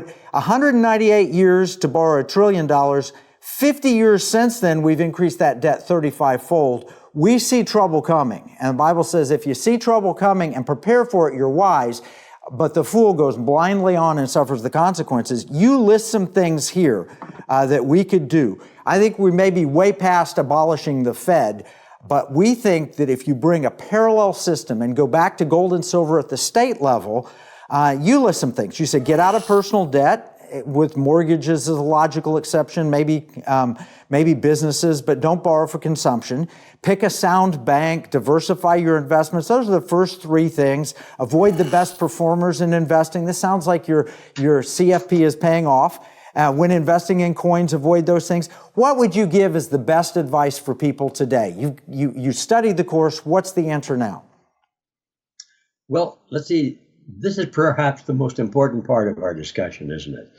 But 198 years to borrow $1 trillion, 50 years since then, we've increased that debt 35-fold. We see trouble coming. And the Bible says if you see trouble coming and prepare for it, you're wise. But the fool goes blindly on and suffers the consequences. You list some things here that we could do. I think we may be way past abolishing the Fed, but we think that if you bring a parallel system and go back to gold and silver at the state level, you list some things. You said get out of personal debt, with mortgages as a logical exception, maybe businesses, but don't borrow for consumption. Pick a sound bank, diversify your investments. Those are the first three things. Avoid the best performers in investing. This sounds like your CFP is paying off. When investing in coins, avoid those things. What would you give as the best advice for people today? You studied the course. What's the answer now? Well, let's see. This is perhaps the most important part of our discussion, isn't it?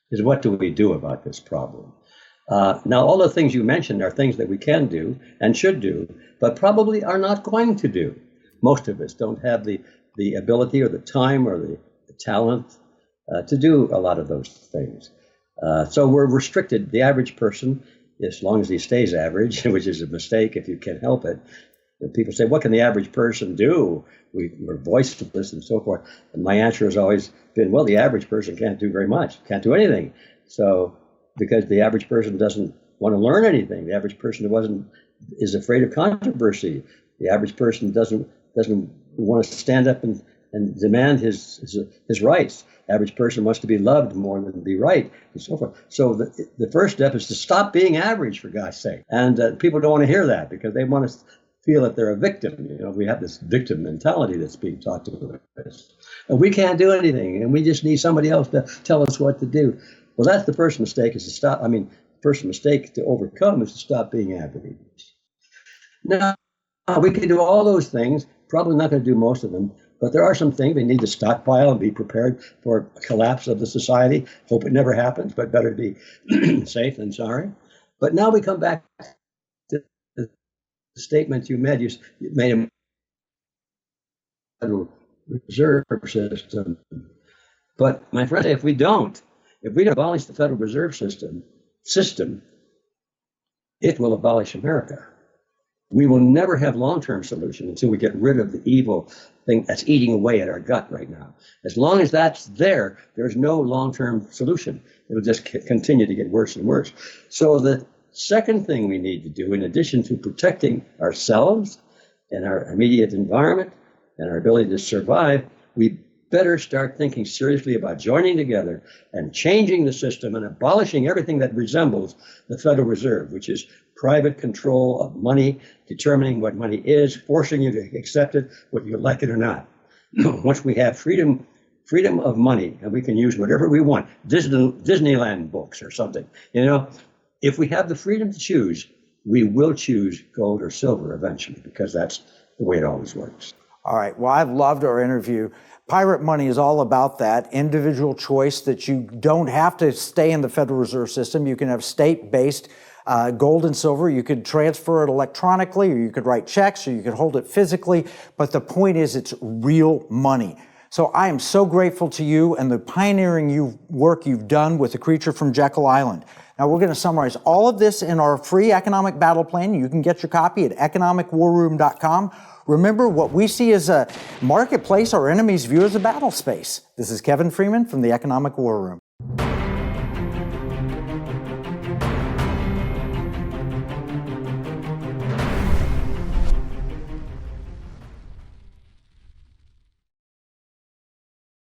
Is what do we do about this problem? Now, all the things you mentioned are things that we can do and should do, but probably are not going to do. Most of us don't have the ability or the time or the talent to do a lot of those things. So we're restricted. The average person, as long as he stays average, which is a mistake if you can help it. People say, what can the average person do? We're voiceless and so forth. And my answer has always been, well, the average person can't do very much, can't do anything. So because the average person doesn't want to learn anything, the average person is afraid of controversy. The average person doesn't want to stand up and demand his rights. The average person wants to be loved more than be right, and so forth. So the first step is to stop being average, for God's sake. And people don't want to hear that because they want to feel that they're a victim. We have this victim mentality that's being taught to us. And we can't do anything, and we just need somebody else to tell us what to do. Well, that's the first mistake, is to stop. First mistake to overcome is to stop being average. Now, we can do all those things, probably not going to do most of them, but there are some things we need to stockpile and be prepared for a collapse of the society. Hope it never happens, but better to be safe than sorry. But now we come back to the statement you made. You made a Federal Reserve System. But my friend, if we don't abolish the Federal Reserve System, it will abolish America. We will never have long-term solution until we get rid of the evil thing that's eating away at our gut right now. As long as that's there, there's no long-term solution. It'll just continue to get worse and worse. So the second thing we need to do, in addition to protecting ourselves and our immediate environment and our ability to survive, we better start thinking seriously about joining together and changing the system and abolishing everything that resembles the Federal Reserve, which is private control of money, determining what money is, forcing you to accept it, whether you like it or not. Once we have freedom of money, and we can use whatever we want, Disneyland books or something, if we have the freedom to choose, we will choose gold or silver eventually, because that's the way it always works. All right. Well, I've loved our interview. Pirate money is all about that individual choice, that you don't have to stay in the Federal Reserve System. You can have state-based gold and silver. You could transfer it electronically, or you could write checks, or you could hold it physically. But the point is, it's real money. So I am so grateful to you and the pioneering work you've done with The Creature from Jekyll Island. Now, we're going to summarize all of this in our free economic battle plan. You can get your copy at economicwarroom.com. Remember, what we see as a marketplace, our enemies view as a battle space. This is Kevin Freeman from the Economic War Room.